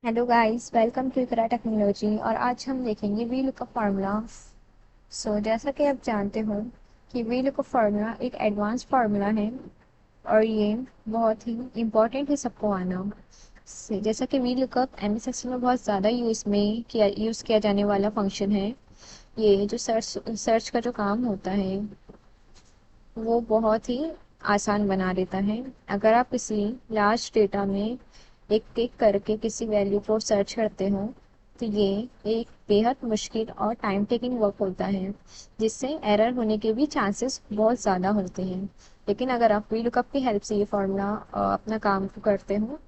Hello guys, welcome to Iqra technology. और आज हम देखेंगे वी लुकअप फार्मूला। जैसा कि आप जानते हो कि वी लुकअप फार्मूला एक एडवांस फार्मूला है और ये बहुत ही इम्पोर्टेंट है सबको आना। जैसा कि वी लुकअप एमएस एक्सेल में बहुत ज़्यादा यूज़ किया जाने वाला फंक्शन है। ये जो सर्च सर्च का जो काम होता है वो बहुत ही आसान बना देता है। अगर आप किसी लार्ज डेटा में एक एक करके किसी वैल्यू को सर्च करते हो तो ये एक बेहद मुश्किल और टाइम टेकिंग वर्क होता है, जिससे एरर होने के भी चांसेस बहुत ज़्यादा होते हैं। लेकिन अगर आप वीलुकअप की हेल्प से ये फॉर्मूला अपना काम को करते हो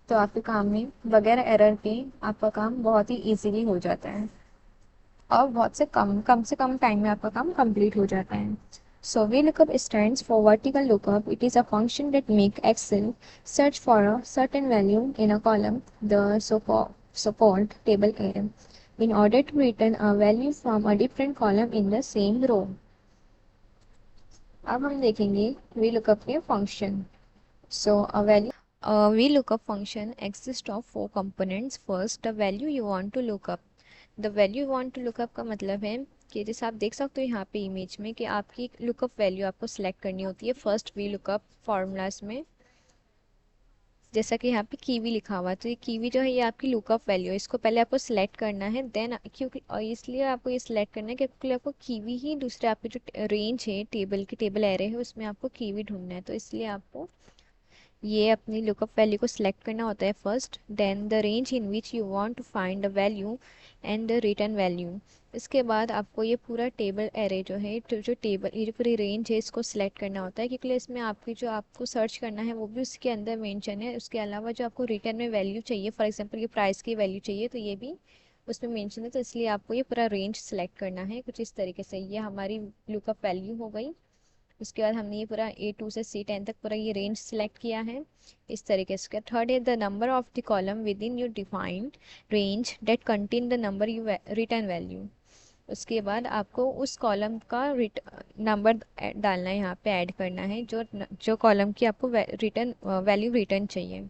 तो आपके काम में बगैर एरर के आपका काम बहुत ही इजीली हो जाता है और बहुत से कम टाइम में आपका काम कंप्लीट हो जाता है। So VLOOKUP stands for vertical lookup. It is a function that make Excel search for a certain value in a column, the so-called table array, in order to return a value from a different column in the same row. अब हम देखेंगे VLOOKUP के function. A VLOOKUP function exists of four components. First, the value you want to look up. The value want to look up का मतलब है कि जैसे आप देख सकते हो यहाँ पे इमेज में कि आपकी लुकअप वैल्यू आपको सिलेक्ट करनी होती है फर्स्ट वी लुकअप फार्मूलाज में। जैसा कि यहाँ पे कीवी लिखा हुआ है तो ये कीवी जो है ये आपकी लुकअप वैल्यू है, इसको पहले आपको सिलेक्ट करना है देन क्योंकि और इसलिए आपको ये सिलेक्ट करना है क्योंकि आपको कीवी ही दूसरे आपके जो रेंज है टेबल एरे है उसमें आपको कीवी ढूंढना है, तो इसलिए आपको ये अपनी लुकअप वैल्यू को सिलेक्ट करना होता है first, then the range in which you want to find the value and the return value. इसके बाद आपको ये पूरा टेबल एरे जो है जो टेबल ये जो पूरी रेंज है इसको सिलेक्ट करना होता है क्योंकि इसमें आपकी जो आपको सर्च करना है वो भी उसके अंदर मेंशन है। उसके अलावा जो आपको रिटर्न में वैल्यू चाहिए, फॉर एग्जांपल ये प्राइस की वैल्यू चाहिए तो ये भी उसमें मेंशन है, तो इसलिए आपको ये पूरा रेंज सेलेक्ट करना है कुछ इस तरीके से। ये हमारी लुकअप वैल्यू हो गई। उसके बाद हमने ये पूरा A2 से C10 तक पूरा ये रेंज सिलेक्ट किया है इस तरीके से। थर्ड है the number of the column with in your defined range that contain the number you return value. उसके बाद आपको उस कॉलम का नंबर डालना है, यहाँ पे ऐड करना है जो जो कॉलम की आपको रिटर्न वैल्यू रिटर्न चाहिए।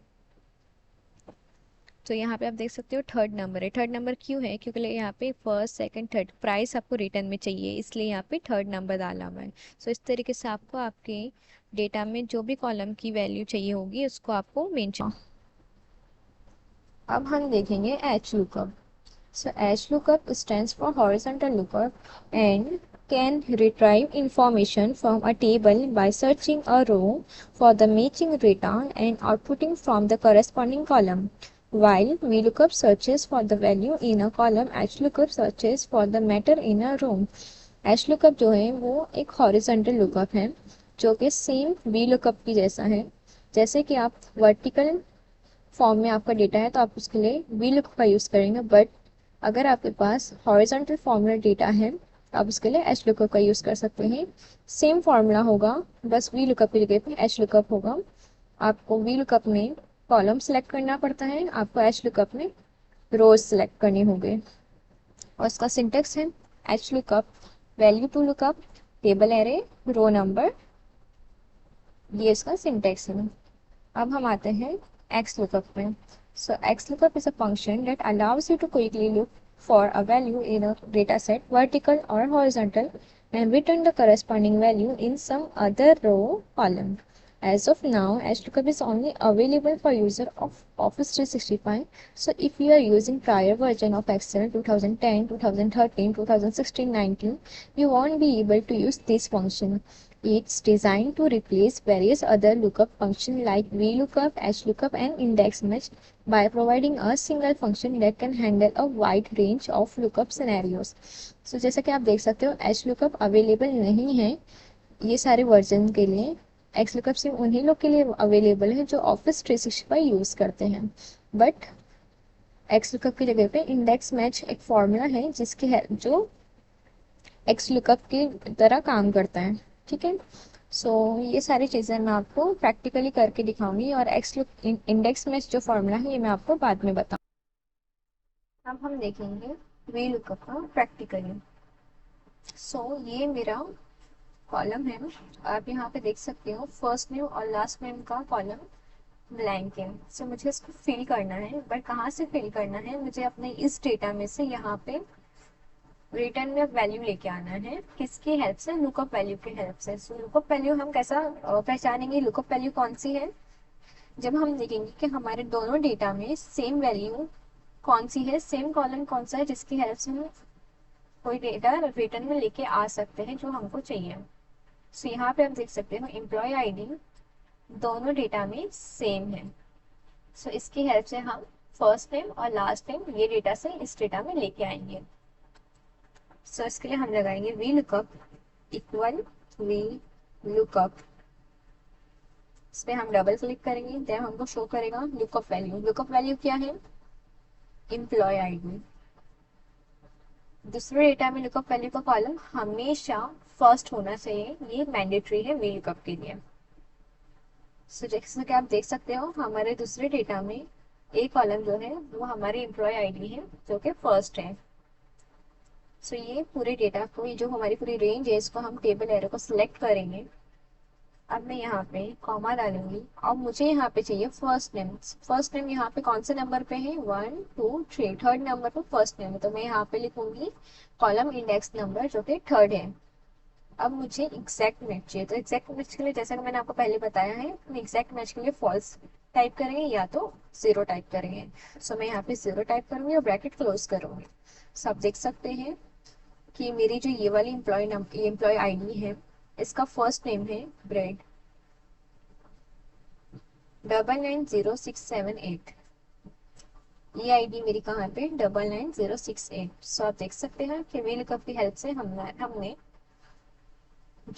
तो यहाँ पे आप देख सकते हो थर्ड नंबर है। थर्ड नंबर क्यों है? क्योंकि यहाँ पे फर्स्ट सेकंड थर्ड प्राइस आपको रिटर्न में चाहिए, इसलिए यहाँ पे थर्ड नंबर डाला हुआ है। सो इस तरीके से आपको आपके डेटा में जो भी कॉलम की वैल्यू चाहिए होगी उसको आपको मेंशन। अब हम देखेंगे H lookup. So HLOOKUP stands for horizontal lookup and can retrieve information from a table by searching a row for the matching data and outputting from the corresponding column. While VLOOKUP searches for the value in a column, HLOOKUP searches for the matter in a row. HLOOKUP जो है वो एक horizontal lookup है जो कि same VLOOKUP की जैसा है। जैसे कि आप वर्टिकल फॉर्म में आपका डेटा है तो आप उसके लिए VLOOKUP का यूज़ करेंगे, बट अगर आपके पास हॉरिजॉन्टल फॉर्मूला डेटा है तो आप उसके लिए एच लुकअप का यूज़ कर सकते हैं। सेम फॉर्मूला होगा, बस वी लुकअप की जगह पे एच लुकअप होगा। आपको वी लुकअप में कॉलम सेलेक्ट करना पड़ता है, आपको एच लुकअप में रोज सेलेक्ट करनी होगी। और इसका सिंटेक्स है H lookup value to lookup table array row number, ये इसका सिंटेक्स है। अब हम आते हैं एक्स लुकअप में। So XLOOKUP is a function that allows you to quickly look for a value in a dataset, vertical or horizontal, and return the corresponding value in some other row column. As of now, XLOOKUP is only available for user of Office 365. So if you are using prior version of Excel 2010, 2013, 2016, 19, you won't be able to use this function. It's designed to replace various other lookup functions like VLOOKUP, HLOOKUP, and index match by providing a single function that can handle a wide range of lookup scenarios. So जैसा कि आप देख सकते हो HLOOKUP available नहीं है ये सारे वर्जन के लिए। XLOOKUP सिर्फ उन्हीं लोग के लिए अवेलेबल है जो ऑफिस 365 यूज़ करते हैं। बट XLOOKUP की जगह पे इंडेक्स मैच एक फॉर्मूला है जिसके जो XLOOKUP की तरह काम करता है। ठीक है, ये सारी चीज़ें मैं आपको प्रैक्टिकली करके दिखाऊंगी और इंडेक्स में जो फॉर्मूला है ये मैं आपको बाद में बताऊँ। अब हम देखेंगे वी लुकअप का प्रैक्टिकली। ये मेरा कॉलम है, आप यहाँ पे देख सकते हो फर्स्ट नेम और लास्ट नेम का कॉलम ब्लैंक है। सो मुझे इसको फिल करना है, बट कहाँ से फिल करना है, मुझे अपने इस डेटा में से यहाँ पे रिटर्न में वैल्यू लेके आना है। किसकी हेल्प से? लुकअप वैल्यू की हेल्प से। सो लुकअप वैल्यू हम कैसा पहचानेंगे? लुकअप वैल्यू कौन सी है? जब हम देखेंगे कि हमारे दोनों डेटा में सेम वैल्यू कौन सी है, सेम कॉलम कौन सा है जिसकी हेल्प से हम कोई डेटा रिटर्न में लेके आ सकते हैं जो हमको चाहिए। सो यहाँ पे आप देख सकते हो एम्प्लॉय आईडी दोनों डेटा में सेम है। सो इसकी हेल्प से हम फर्स्ट नेम और लास्ट नेम ये डेटा से इस डेटा में लेके आएंगे। सो इसके लिए हम लगाएंगे V lookup equal V lookup. इस पर हम डबल क्लिक करेंगे, देन हमको शो करेगा लुकअप वैल्यू। लुकअप वैल्यू क्या है? Employee ID. दूसरे डेटा में लुकअप वैल्यू का कॉलम हमेशा फर्स्ट होना चाहिए, ये मैंडेटरी है वी लुकअप के लिए। सो जैसे कि आप देख सकते हो हमारे दूसरे डेटा में एक कॉलम जो है वो हमारी एम्प्लॉय आईडी है जो कि फर्स्ट है। सो ये पूरे डेटा को, ये जो हमारी पूरी रेंज है, इसको हम टेबल एरो को सिलेक्ट करेंगे। अब मैं यहाँ पे कॉमा डालूंगी और मुझे यहाँ पे चाहिए फर्स्ट नेम। फर्स्ट नेम यहाँ पे कौन से नंबर पे है? 1 2 3, थर्ड नंबर पे फर्स्ट नेम है, तो मैं यहाँ पे लिखूंगी कॉलम इंडेक्स नंबर जो कि थर्ड है। अब मुझे एग्जैक्ट मैच चाहिए, तो एग्जैक्ट मैच के लिए जैसा कि मैंने आपको पहले बताया है, एग्जैक्ट मैच के लिए फॉल्स टाइप करेंगे या तो जीरो टाइप करेंगे। सो मैं यहाँ पे जीरो टाइप करूंगी और ब्रैकेट क्लोज करूंगी। सो आप देख सकते हैं कि मेरी जो ये वाली एम्प्लॉय आईडी है, इसका फर्स्ट नेम है ब्रेड 990678। ये आईडी मेरी कहाँ पे? 990678। सो आप देख सकते हैं कि वीलकअप की हेल्प से हमने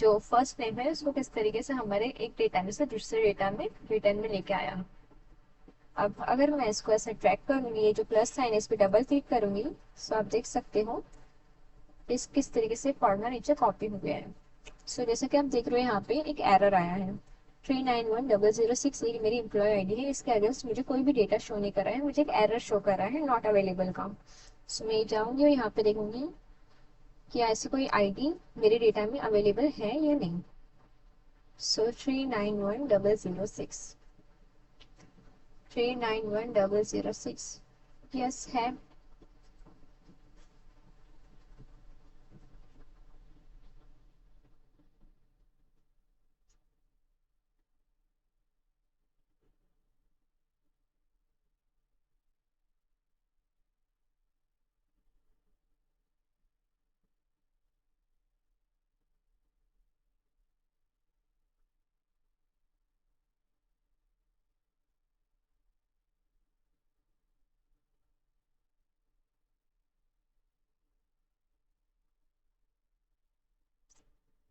जो फर्स्ट नेम है उसको किस तरीके से हमारे एक डेटा में से दूसरे डेटा में रिटर्न में लेके आया। अब अगर मैं इसको ऐसे ट्रैक करूंगी, ये जो प्लस साइन है इस पर डबल क्लिक करूंगी, सो आप देख सकते हो इस किस तरीके से फॉर्मूला नीचे कॉपी हो गया है। सो जैसे कि आप देख रहे हो यहाँ पे एक एरर आया है 391006, ये मेरी एम्प्लॉय आईडी है, इसके अगेंस्ट मुझे कोई भी डेटा शो नहीं कर रहा है, मुझे एक एरर शो कर रहा है नॉट अवेलेबल का। सो मैं जाऊंगी और यहाँ पे देखूंगी कि ऐसी कोई आईडी मेरे डेटा में अवेलेबल है या नहीं। सो 391006, 391006 यस है।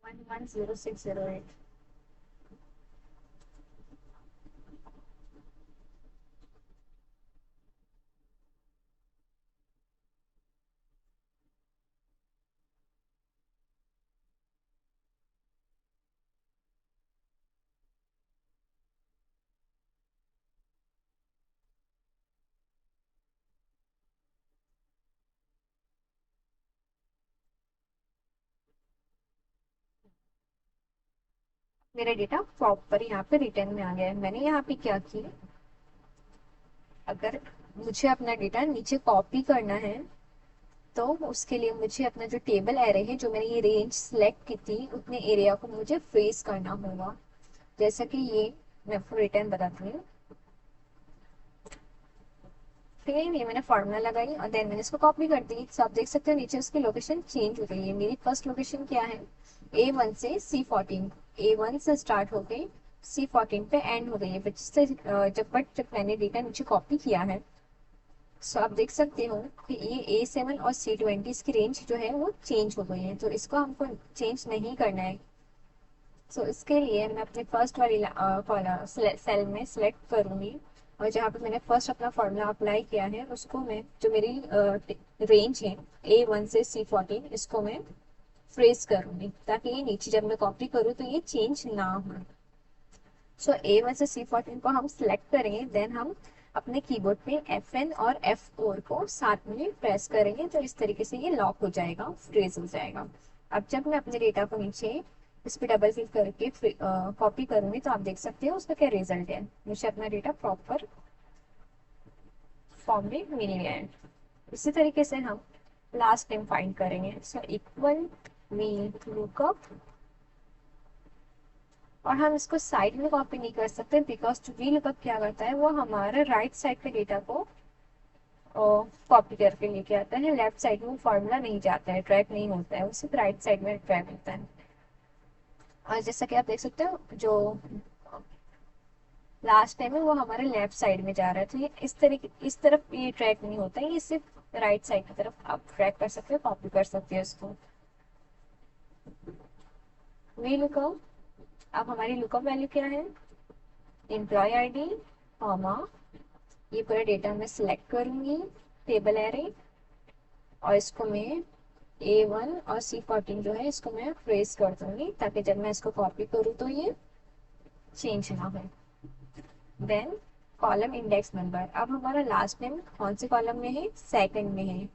One one zero six zero eight. मेरा डेटा प्रॉपर यहाँ पे रिटर्न में आ गया है। मैंने यहाँ पे क्या किया, अगर मुझे अपना डेटा नीचे कॉपी करना है तो उसके लिए मुझे अपना जो टेबल एरे है, जो मैंने ये रेंज सेलेक्ट की थी, उतने एरिया को मुझे फ्रीज करना होगा। जैसा कि ये मैं आपको रिटर्न बताती हूँ। ठीक है, ये मैंने फॉर्मूला लगाई और देन मैंने इसको कॉपी कर दी। तो आप देख सकते हो नीचे उसकी लोकेशन चेंज हो गई है। मेरी फर्स्ट लोकेशन क्या है? A1 से C14, A1 से स्टार्ट हो गई, C14 पे एंड हो गई है, जिससे जब मैंने डेटा नीचे कॉपी किया है। सो आप देख सकते हो कि ये A7 और C20 की रेंज जो है वो चेंज हो गई है, तो इसको हमको चेंज नहीं करना है। सो इसके लिए मैं अपने फर्स्ट वाली सेल में सिलेक्ट करूंगी और जहाँ पे मैंने फर्स्ट अपना फॉर्मूला अप्लाई किया है उसको मैं, जो मेरी रेंज है A1 से C14, इसको मैं फ्रेज करूंगी ताकि ये नीचे जब मैं कॉपी करूँ तो ये चेंज ना हो। सो A1 से C14 को हम सिलेक्ट करेंगे, देन हम अपने कीबोर्ड पे FN और F4 को साथ में प्रेस करेंगे, तो इस तरीके से ये लॉक हो जाएगा, फ्रीज हो जाएगा। अब जब मैं अपने डेटा को नीचे इस पर डबल क्लिक करके कॉपी करूंगी तो आप देख सकते हो उसका क्या रिजल्ट है। मुझे अपना डेटा प्रॉपर फॉर्म में मिल गया है। इसी तरीके से हम लास्ट टाइम फाइंड करेंगे। सो इक्वल वी लुकअप, और हम इसको साइड में कॉपी नहीं कर सकते बिकॉज वी लुकअप क्या करता है, वो हमारे राइट साइड के डेटा को कॉपी करके लेके आता है। लेफ्ट साइड में फॉर्मूला नहीं जाता है, ट्रैक नहीं होता है, वो सिर्फ राइट साइड में ट्रैक होता है। और जैसा कि आप देख सकते हो जो लास्ट टाइम है वो हमारे लेफ्ट साइड में जा रहा है, तो ये इस तरीके इस तरफ ये ट्रैक नहीं होता है, ये सिर्फ राइट साइड की तरफ आप ट्रैक कर सकते हो, कॉपी कर सकते हो इसको। वी लुकअप, अब हमारी लुकअप वैल्यू क्या है, एम्प्लॉय आईडी कॉमा, ये पूरा डेटा मैं सिलेक्ट करूंगी टेबल एरे, और इसको मैं A1 और C14 जो है इसको मैं फ्रेज कर दूंगी ताकि जब मैं इसको कॉपी करूँ तो ये चेंज ना हो। देन कॉलम इंडेक्स नंबर, अब हमारा लास्ट नेम कौन से कॉलम में है, सेकंड में है,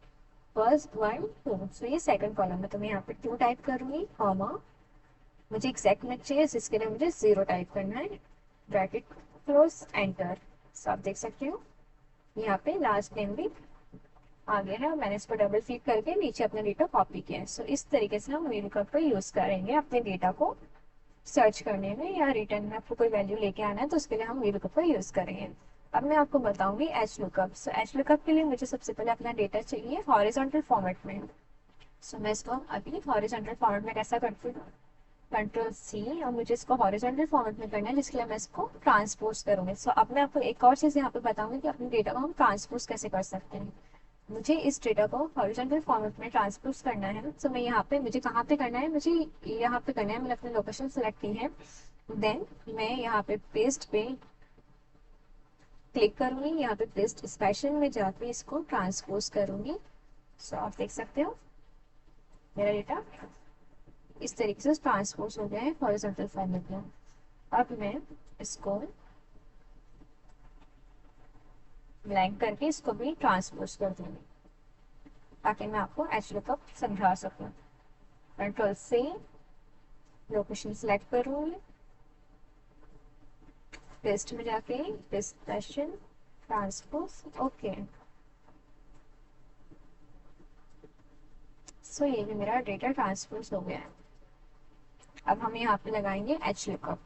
फर्स्ट 1 2, सो ये सेकंड कॉलम है, तो मैं यहाँ पे 2 टाइप करूंगी कॉमा, मुझे एग्जैक्ट मैच चाहिए जिसके लिए मुझे 0 टाइप करना है, ब्रैकेट क्लोज एंटर। सो आप देख सकते हो यहाँ पे लास्ट नेम भी आ गया है और मैंने इसको डबल क्लिक करके नीचे अपना डेटा कॉपी किया है। सो इस तरीके से हम VLOOKUP को यूज करेंगे अपने डेटा को सर्च करने में, या रिटर्न में आपको कोई वैल्यू लेके आना है तो उसके लिए हम VLOOKUP को यूज करेंगे। अब मैं आपको बताऊंगी HLOOKUP। सो HLOOKUP के लिए मुझे सबसे पहले अपना डेटा चाहिए हॉरिजॉन्टल फॉर्मेट में। सो मैं इसको अभी हॉरिजॉन्टल फॉर्मेट में कैसा करती हूँ, Ctrl+C, और मुझे इसको हॉरिजॉन्टल फॉर्मेट में करना है जिसके लिए मैं इसको ट्रांसपोज करूंगी। सो अब मैं आपको एक और चीज़ यहाँ पे बताऊंगी कि अपने डेटा को हम ट्रांसपोज कैसे कर सकते हैं। मुझे इस डेटा को हॉरिजॉन्टल फॉर्मेट में ट्रांसपोज करना है, तो मैं यहाँ पे, मुझे कहाँ पे करना है, मुझे यहाँ पे करना है, मैंने अपनी लोकेशन सेलेक्ट की है। देन मैं यहाँ पे पेस्ट पे क्लिक करूंगी, यहाँ पे पेस्ट स्पेशल में जाके इसको ट्रांसपोज करूंगी। सो आप देख सकते हो मेरा डेटा इस तरीके से ट्रांसपोज हो गया है हॉरिजॉन्टल फॉर्मेट में। अब मैं इसको ब्लैंक करके इसको भी ट्रांसपोज कर दूंगी ताकि मैं आपको HLOOKUP समझा सकूं। Ctrl+C, लोकेशन सेलेक्ट करूंगी, पेस्ट में जाके पेस्ट स्पेशल ट्रांसपोज, ओके। सो ये भी मेरा डेटा ट्रांसपोज हो गया है। अब हम यहाँ पे लगाएंगे HLOOKUP।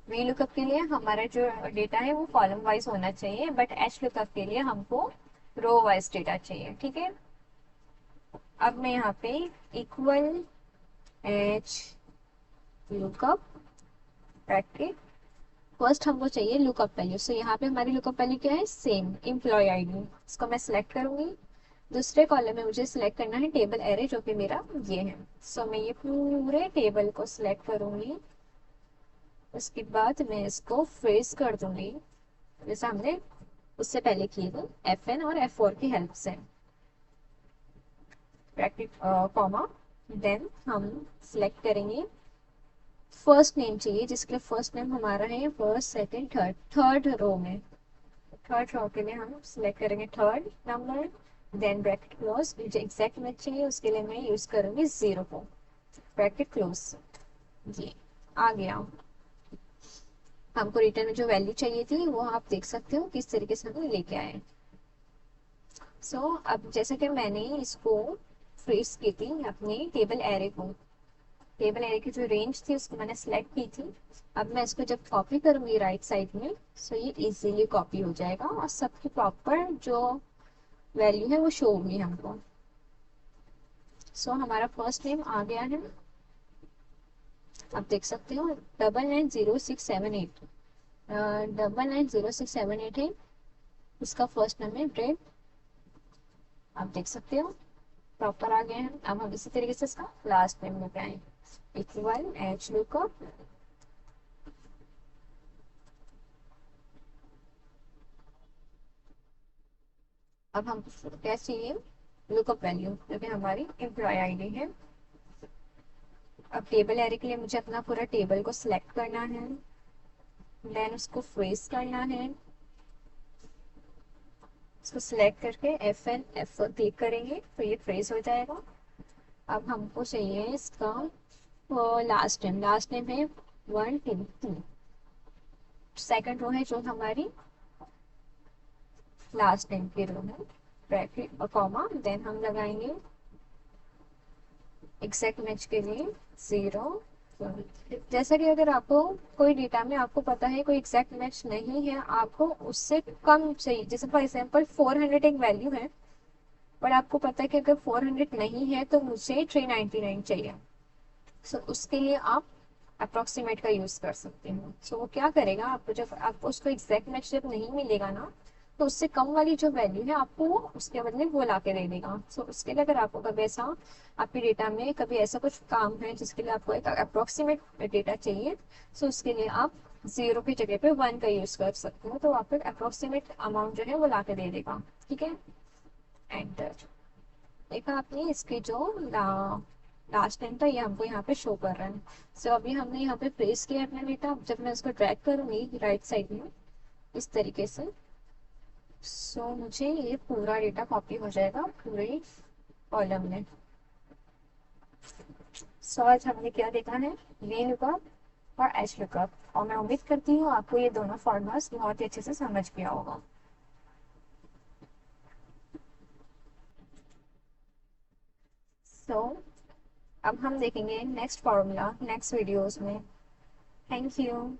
VLOOKUP के लिए हमारा जो डेटा है वो कॉलम वाइज होना चाहिए, बट HLOOKUP के लिए हमको रो वाइज डेटा चाहिए, ठीक है। अब मैं यहाँ पे इक्वल HLOOKUP ब्रैकेट, फर्स्ट हमको चाहिए लुकअप वैल्यू। सो यहाँ पे हमारी लुकअप वैल्यू क्या है, सेम एम्प्लॉय आईडी, इसको मैं सिलेक्ट करूंगी। दूसरे कॉलम में मुझे सिलेक्ट करना है टेबल एरे जो कि मेरा ये है। सो मैं ये पूरे टेबल को सिलेक्ट करूंगी, उसके बाद मैं इसको फ्रेज कर दूंगी जैसे हमने उससे पहले किए थे FN और F4 की हेल्प से, ब्रैकेट कॉमा। देन हम सिलेक्ट करेंगे फर्स्ट नेम चाहिए जिसके फर्स्ट नेम हमारा है first second third, third row में, थर्ड रो के लिए हम सिलेक्ट करेंगे third number. Then bracket close, मुझे एग्जैक्ट मैच चाहिए उसके लिए मैं यूज करूंगी 0 को, ब्रैकेट क्लोज। ये आ गया। हमको रिटर्न में जो वैल्यू चाहिए थी वो आप देख सकते हो किस तरीके से हम लेके आए। सो अब जैसे कि मैंने इसको फ्रीज की थी अपने टेबल एरे को, टेबल एरे की जो रेंज थी उसको मैंने सेलेक्ट की थी। अब मैं इसको जब कॉपी करूंगी राइट साइड में, सो ये इजीली कॉपी हो जाएगा और सबकी प्रॉपर जो वैल्यू है वो शो होगी हमको। सो हमारा फर्स्ट नेम आ गया है, आप देख सकते हो 990678, 990678 है, उसका फर्स्ट नेम है ब्रेड, आप देख सकते हो प्रॉपर आ गया है। अब हम इसी तरीके से इसका लास्ट नेम लेके आए, इक्वल HLOOKUP अब हम क्या चाहिए, लुकअप वैल्यू जो कि हमारी एम्प्लॉय आईडी है। अब टेबल एरे के लिए मुझे अपना पूरा टेबल को सिलेक्ट करना है, देन उसको फ्रेज करना है, इसको सिलेक्ट करके FN F4 क्लिक करेंगे तो ये फ्रेज हो जाएगा। अब हमको चाहिए इसका लास्ट नेम है 1 2 3। सेकंड रो है जो हमारी लास्ट नेम की रो है, ब्रैकेट और कॉमा, देन हम लगाएंगे एग्जैक्ट मैच के लिए 0। जैसा कि अगर आपको कोई डेटा में आपको पता है कोई एग्जैक्ट मैच नहीं है, आपको उससे कम चाहिए, जैसे फॉर एग्जांपल 400 एक वैल्यू है, पर आपको पता है कि अगर 400 नहीं है तो मुझे 399 चाहिए। सो उसके लिए आप अप्रोक्सीमेट का यूज कर सकते हो। सो वो क्या करेगा, आपको जब आपको उसको एग्जैक्ट मैच जब नहीं मिलेगा ना, तो उससे कम वाली जो वैल्यू है आपको वो उसके बदले वो ला के दे देगा। सो उसके लिए अगर आपको कभी ऐसा आपके डेटा में कभी ऐसा कुछ काम है जिसके लिए आपको एक अप्रोक्सीमेट डेटा चाहिए, सो उसके लिए आप 0 की जगह पे 1 का यूज कर सकते हो, तो आपको अप्रोक्सीमेट अमाउंट जो है वो ला के दे देगा। ठीक है, एंटर। देखा आपने, इसके जो लास्ट टाइम था ये हमको यहाँ पे शो कर रहा है। सो अभी हमने यहाँ पे प्लेस किया अपना डेटा, जब मैं इसको ड्रैग करूंगी राइट साइड में इस तरीके से, सो मुझे ये पूरा डेटा कॉपी हो जाएगा पूरे कॉलम में। सो आज हमने क्या देखा है, वी लुकअप और एच लुकअप, और मैं उम्मीद करती हूँ आपको ये दोनों फॉर्मूलाज बहुत ही अच्छे से समझ गया होगा। सो अब हम देखेंगे नेक्स्ट फॉर्मूला नेक्स्ट वीडियोस में। Thank you.